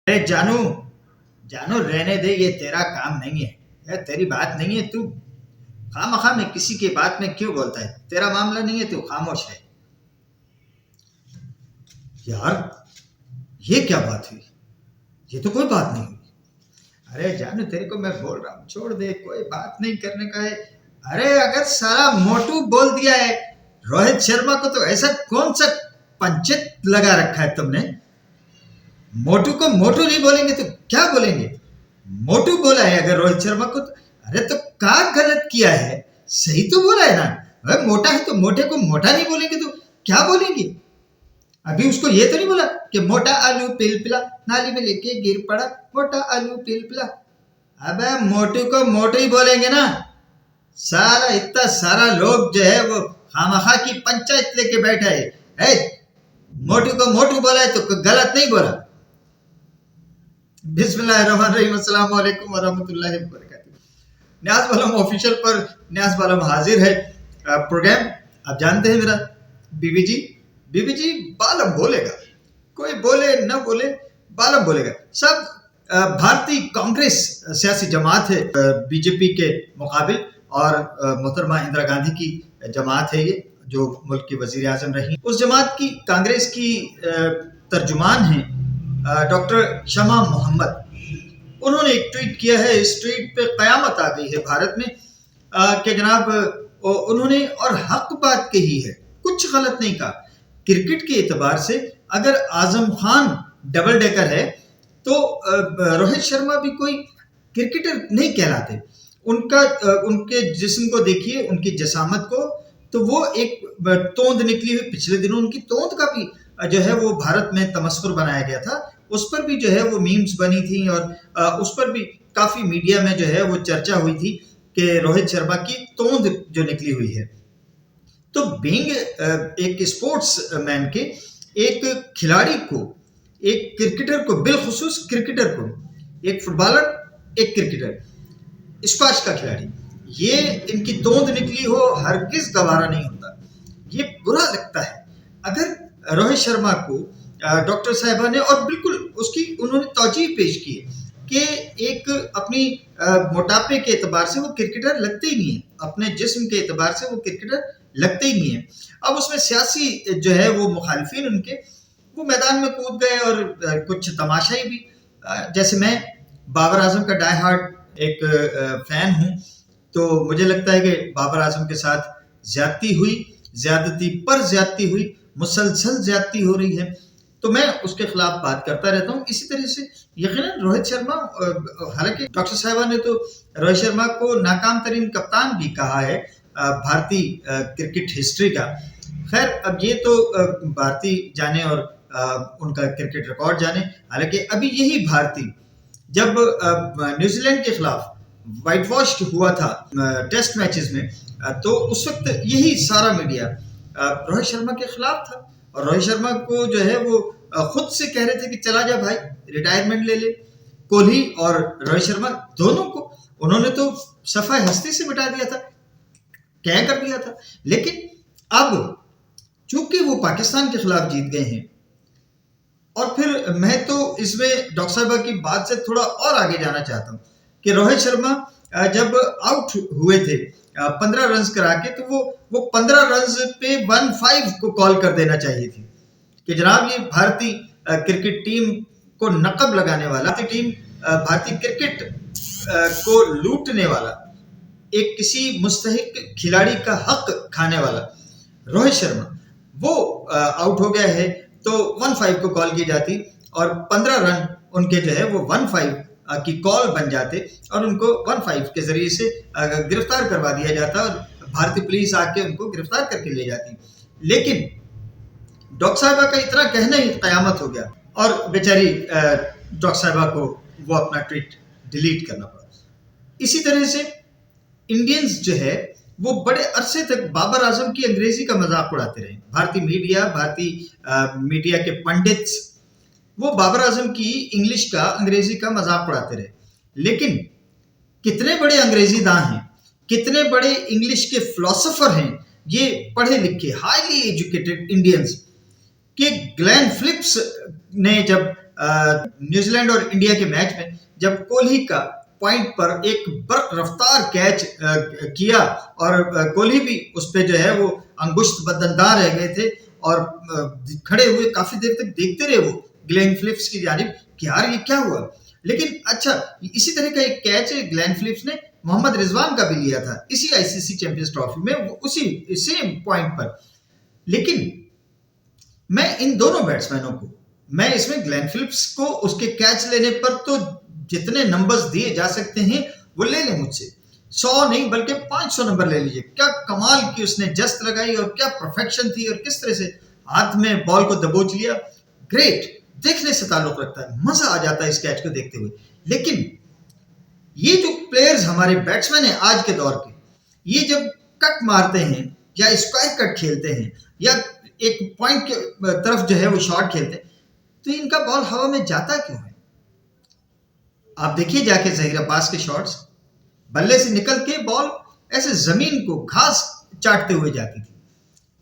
अरे जानू, जानू रहने दे, ये तेरा काम नहीं है। ये तेरी बात नहीं है। तू खामखा में किसी की बात में क्यों बोलता है? तेरा मामला नहीं है, तू खामोश है। यार, ये क्या बात हुई? ये तो कोई बात नहीं हुई। अरे जानू, तेरे को मैं बोल रहा हूँ, छोड़ दे, कोई बात नहीं करने का है। अरे अगर सारा मोटू बोल दिया है रोहित शर्मा को, तो ऐसा कौन सा पंचायत लगा रखा है तुमने? मोटू को मोटू नहीं बोलेंगे तो क्या बोलेंगे? मोटू बोला है अगर रोहित शर्मा को तो, अरे तो क्या गलत किया है? सही तो बोला है ना। अगर मोटा है तो मोटे को मोटा नहीं बोलेंगे तो क्या बोलेंगे? अभी उसको ये तो नहीं बोला कि मोटा आलू पिलपिला नाली में लेके गिर पड़ा, मोटा आलू पिलपिला। अबे मोटू को मोटू ही बोलेंगे ना। सारा इतना सारा लोग जो है वो खामखा की पंचायत लेके बैठा है। मोटू को मोटू बोला है तो गलत नहीं बोला। बिस्मिल्लाहिर्रहमानिर्रहीम, अस्सलाम वालेकुम वरहमतुल्लाहि वबरकातुहू। न्याज बालम ऑफिशियल पर न्याज बालम हाजिर है। प्रोग्राम आप जानते हैं मेरा। बीबी जी बालम बोलेगा, कोई बोले न बोले बालम बोलेगा। सब भारतीय कांग्रेस सियासी जमात है बीजेपी के मुकाबिल, और मोहतरमा इंदिरा गांधी की जमात है ये, जो मुल्क की वजीर आजम रही। उस जमात की कांग्रेस की तर्जुमान है डॉक्टर शमा मोहम्मद। उन्होंने एक ट्वीट किया है। इस ट्वीट पे कयामत आ गई है भारत में कि जनाब उन्होंने और हक बात कही है, कुछ गलत नहीं कहा। क्रिकेट के एतबार से अगर आजम खान डबल डेकर है तो रोहित शर्मा भी कोई क्रिकेटर नहीं कहलाते। उनका उनके जिस्म को देखिए, उनकी जसामत को, तो वो एक तोंद निकली हुई। पिछले दिनों उनकी तोंद का भी जो है वो भारत में तमस्कुर बनाया गया था। उस पर भी जो है वो मीम्स बनी थी, और उस पर भी काफी मीडिया में जो है वो चर्चा हुई थी कि रोहित शर्मा की तोंद जो निकली हुई है। तो बीइंग एक स्पोर्ट्स मैन के, एक खिलाड़ी को, एक क्रिकेटर को, बिलखुसूस क्रिकेटर को, एक फुटबॉलर, एक क्रिकेटर, स्क्वैश का खिलाड़ी, ये इनकी तोंद निकली हो हरगिज गवारा नहीं होता। ये बुरा लगता है। अगर रोहित शर्मा को डॉक्टर साहिबा ने, और बिल्कुल उसकी उन्होंने तौजीह पेश की कि एक अपनी मोटापे के एतबार से वो क्रिकेटर लगते ही नहीं है, अपने जिस्म के एतबार से वो क्रिकेटर लगते ही नहीं है। अब उसमें सियासी जो है वो मुखालिफिन उनके, वो मैदान में कूद गए, और कुछ तमाशाई भी। जैसे मैं बाबर आजम का डाई हार्ड एक फैन हूँ, तो मुझे लगता है कि बाबर आजम के साथ ज्यादती हुई, ज्यादती पर ज्यादती हुई, मुसलसल ज्यादती हो रही है, तो मैं उसके खिलाफ बात करता रहता हूँ। इसी तरह से यकीनन रोहित शर्मा, हालांकि डॉक्टर साहिबा ने तो रोहित शर्मा को नाकाम तरीन कप्तान भी कहा है भारतीय क्रिकेट हिस्ट्री का। खैर, अब ये तो भारतीय जाने और उनका क्रिकेट रिकॉर्ड जाने। हालांकि अभी यही भारतीय जब न्यूजीलैंड के खिलाफ व्हाइट वॉश हुआ था टेस्ट मैचेस में, तो उस वक्त यही सारा मीडिया रोहित शर्मा के खिलाफ था, और रोहित शर्मा को जो है वो खुद से कह रहे थे कि चला जा भाई, रिटायरमेंट ले ले। कोहली और रोहित शर्मा दोनों को उन्होंने तो सफाई हस्ती से मिटा दिया था, क्या कर दिया था। लेकिन अब चूंकि वो पाकिस्तान के खिलाफ जीत गए हैं, और फिर मैं तो इसमें डॉक्टर साहिबा की बात से थोड़ा और आगे जाना चाहता हूँ कि रोहित शर्मा जब आउट हुए थे 15 रन करा के, तो वो 15 रन पे 1-5 को कॉल कर देना चाहिए थी कि जनाब ये भारतीय क्रिकेट टीम को नकब लगाने वाला, भारतीय क्रिकेट को लूटने वाला, एक किसी मुस्तहिक खिलाड़ी का हक खाने वाला रोहित शर्मा, वो आउट हो गया है, तो 1-5 को कॉल की जाती, और 15 रन उनके जो है वो 1-5 की कॉल बन जाते, और उनको 1-5 के जरिए से गिरफ्तार करवा दिया जाता, और भारतीय पुलिस आके उनको गिरफ्तार करके ले जाती। लेकिन डॉक्टर साहिबा का इतना कहना ही कयामत हो गया, और बेचारी डॉक्टर साहिबा को वो अपना ट्वीट डिलीट करना पड़ा। इसी तरह से इंडियंस जो है वो बड़े अरसे तक बाबर आजम की अंग्रेजी का मजाक उड़ाते रहे। भारतीय मीडिया के पंडित्स वो बाबर आजम की इंग्लिश का, अंग्रेजी का मजाक उड़ाते रहे। लेकिन कितने बड़े अंग्रेजी दां हैं, कितने बड़े इंग्लिश के फिलोसोफर हैं ये पढ़े लिखे हाईली एजुकेटेड इंडियंस, कि ग्लेन फिलिप्स ने जब न्यूजीलैंड और इंडिया के मैच में जब कोहली का पॉइंट पर एक बर्क रफ्तार कैच किया और कोहली भी उस पे जो है वो अंगुष्ठ बदनदार रह गए थे और खड़े हुए काफी देर तक देखते रहे वो ग्लेन फिलिप्स की जानिब कि यार ये क्या हुआ। लेकिन अच्छा, इसी तरह का एक कैच ग्लेन फिलिप्स ने मोहम्मद रिजवान का भी लिया था इसी आईसीसी चैंपियंस ट्रॉफी में, उसी सेम पॉइंट पर। लेकिन मैं इन दोनों बैट्समैनों को, मैं इसमें ग्लेन फिलिप्स को उसके कैच लेने पर तो जितने नंबर्स दिए जा सकते हैं वो ले लें मुझसे, 100 नहीं बल्कि 500 नंबर ले लीजिए। क्या कमाल की उसने जस्त लगाई और क्या परफेक्शन थी और किस तरह से हाथ में बॉल को दबोच लिया। ग्रेट, देखने से ताल्लुक रखता है, मजा आ जाता है इस कैच को देखते हुए। लेकिन ये जो प्लेयर्स हमारे बैट्समैन हैं आज के दौर के, ये जब कट मारते हैं या स्क्वायर कट खेलते हैं या एक पॉइंट के तरफ जो है वो शॉट खेलते हैं, तो इनका बॉल हवा में जाता क्यों है? आप देखिए जाके ज़हीर अब्बास के शॉट्स, बल्ले से निकल के बॉल ऐसे जमीन को घास चाटते हुए जाती थी।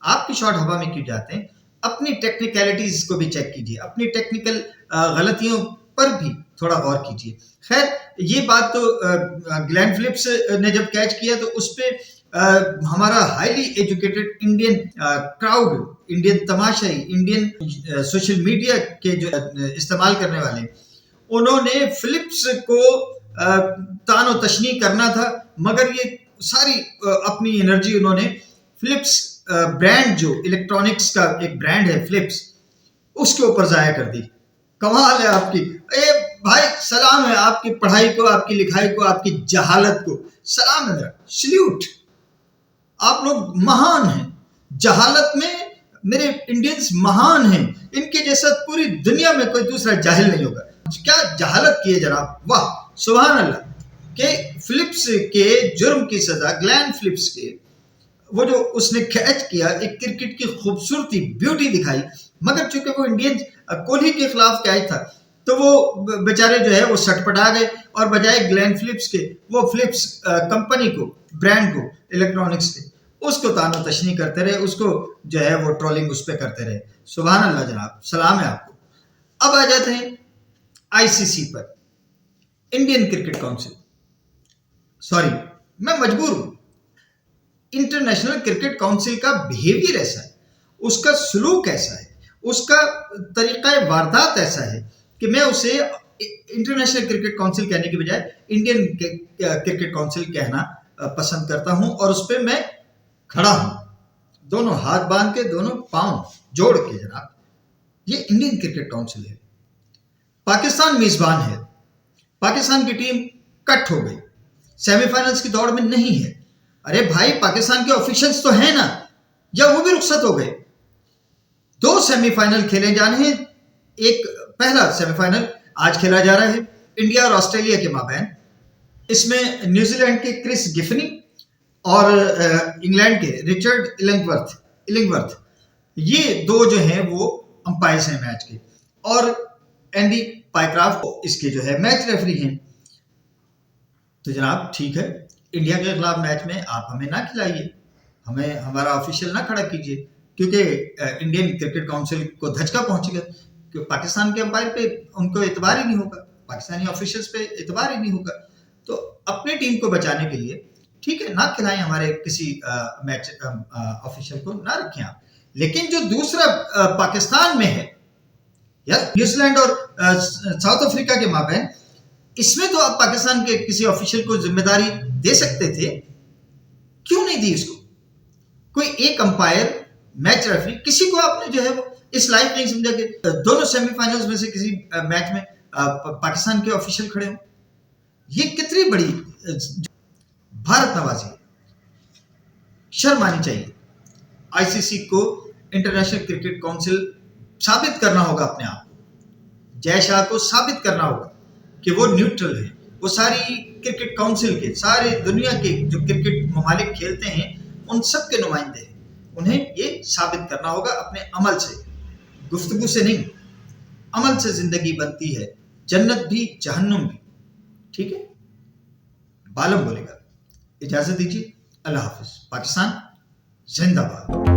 आपके शॉट हवा में क्यों जाते हैं? अपनी टेक्निकलिटीज को भी चेक कीजिए, अपनी टेक्निकल गलतियों पर भी थोड़ा गौर कीजिए। खैर, ये बात तो ग्लेन फिलिप्स ने जब कैच किया तो उस पर हमारा highly educated Indian crowd, Indian तमाशाई, इंडियन सोशल मीडिया के जो इस्तेमाल करने वाले, उन्होंने फिलिप्स को तानो तशनी करना था, मगर ये सारी अपनी एनर्जी उन्होंने फिलिप्स ब्रांड, जो इलेक्ट्रॉनिक्स का एक ब्रांड है फिलिप्स, उसके ऊपर जाया कर दी। कमाल है आपकी। भाई सलाम है आपकी पढ़ाई को, आपकी लिखाई को, आपकी जहालत को सलाम है मेरा, सल्यूट। आप लोग महान हैं जहालत में, मेरे इंडियंस महान हैं, इनके जैसा पूरी दुनिया में कोई दूसरा जाहिल नहीं होगा। क्या जहालत की है जनाब, वाह सुभान अल्लाह। के फिलिप्स के जुर्म की सजा, ग्लेन फिलिप्स के वो जो उसने कैच किया, एक क्रिकेट की खूबसूरती, ब्यूटी दिखाई, मगर चूंकि वो इंडियन कोहली के खिलाफ कैच था तो वो बेचारे जो है वो सटपटा गए और बजाय ग्लेन फिलिप्स के वो फिलिप्स कंपनी को, ब्रांड को, इलेक्ट्रॉनिक्स के, उसको तानो तशनी करते रहे, उसको जो है वो ट्रोलिंग उस पर करते रहे। सुभान अल्लाह जनाब, सलाम है आपको। अब आ जाते हैं आईसीसी पर, इंडियन क्रिकेट काउंसिल, सॉरी मैं मजबूर हूं, इंटरनेशनल क्रिकेट काउंसिल का बिहेवियर ऐसा है, उसका सलूक ऐसा है, उसका तरीका वारदात ऐसा है कि मैं उसे इंटरनेशनल क्रिकेट काउंसिल कहने के बजाय इंडियन क्रिकेट काउंसिल कहना पसंद करता हूं। और उस पर मैं खड़ा हूं, दोनों हाथ बांध के, दोनों पांव जोड़ के। जनाब, ये इंडियन क्रिकेट काउंसिल है। पाकिस्तान मेजबान है, पाकिस्तान की टीम कट हो गई, सेमीफाइनल्स की दौड़ में नहीं है। अरे भाई, पाकिस्तान के ऑफिशियल्स तो हैं ना, या वो भी रुखसत हो गए। 2 सेमीफाइनल खेले जाने हैं। एक पहला सेमीफाइनल आज खेला जा रहा है इंडिया और ऑस्ट्रेलिया के माबैन। इसमें न्यूजीलैंड के क्रिस गिफनी और इंग्लैंड के रिचर्ड इलिंगवर्थ, ये 2 जो हैं वो अंपायर्स हैं मैच के, और एंडी पाइक्राफ्ट इसके जो है मैच रेफरी हैं। तो जनाब ठीक है, इंडिया के खिलाफ मैच में आप हमें ना खिलाइए, हमें हमारा ऑफिशियल ना खड़ा कीजिए, क्योंकि इंडियन क्रिकेट काउंसिल को धचका पहुंचेगा कि पाकिस्तान के अंपायर पे उनको एतबार ही नहीं होगा, पाकिस्तानी ऑफिशियल्स पे एतबार ही नहीं होगा। तो अपनी टीम को बचाने के लिए ठीक है, ना खिलाएं हमारे किसी मैच ऑफिशियल को, ना रखें आप। लेकिन जो दूसरा पाकिस्तान में है या न्यूजीलैंड और साउथ अफ्रीका के माबैन, इसमें तो आप पाकिस्तान के किसी ऑफिशियल को जिम्मेदारी दे सकते थे, क्यों नहीं दी इसको? कोई एक अंपायर, मैच रेफरी, किसी को आपने जो है वो इस लायक नहीं समझा कि दोनों सेमीफाइनल्स में से किसी मैच में पाकिस्तान के ऑफिशियल खड़े हों। ये कितनी बड़ी भारत नवाजी है, शर्म आनी चाहिए। आईसीसी को, इंटरनेशनल क्रिकेट काउंसिल साबित करना होगा अपने आप को, जय शाह को साबित करना होगा कि वो न्यूट्रल है, वो सारी क्रिकेट काउंसिल के, सारे दुनिया के जो क्रिकेट ममालिक खेलते हैं उन सब के नुमाइंदे हैं। उन्हें ये साबित करना होगा अपने अमल से, गुफ्तगू से नहीं। अमल से जिंदगी बनती है, जन्नत भी जहन्नुम भी। ठीक है, बालम बोलेगा। इजाजत दीजिए, अल्लाह हाफिज। पाकिस्तान जिंदाबाद।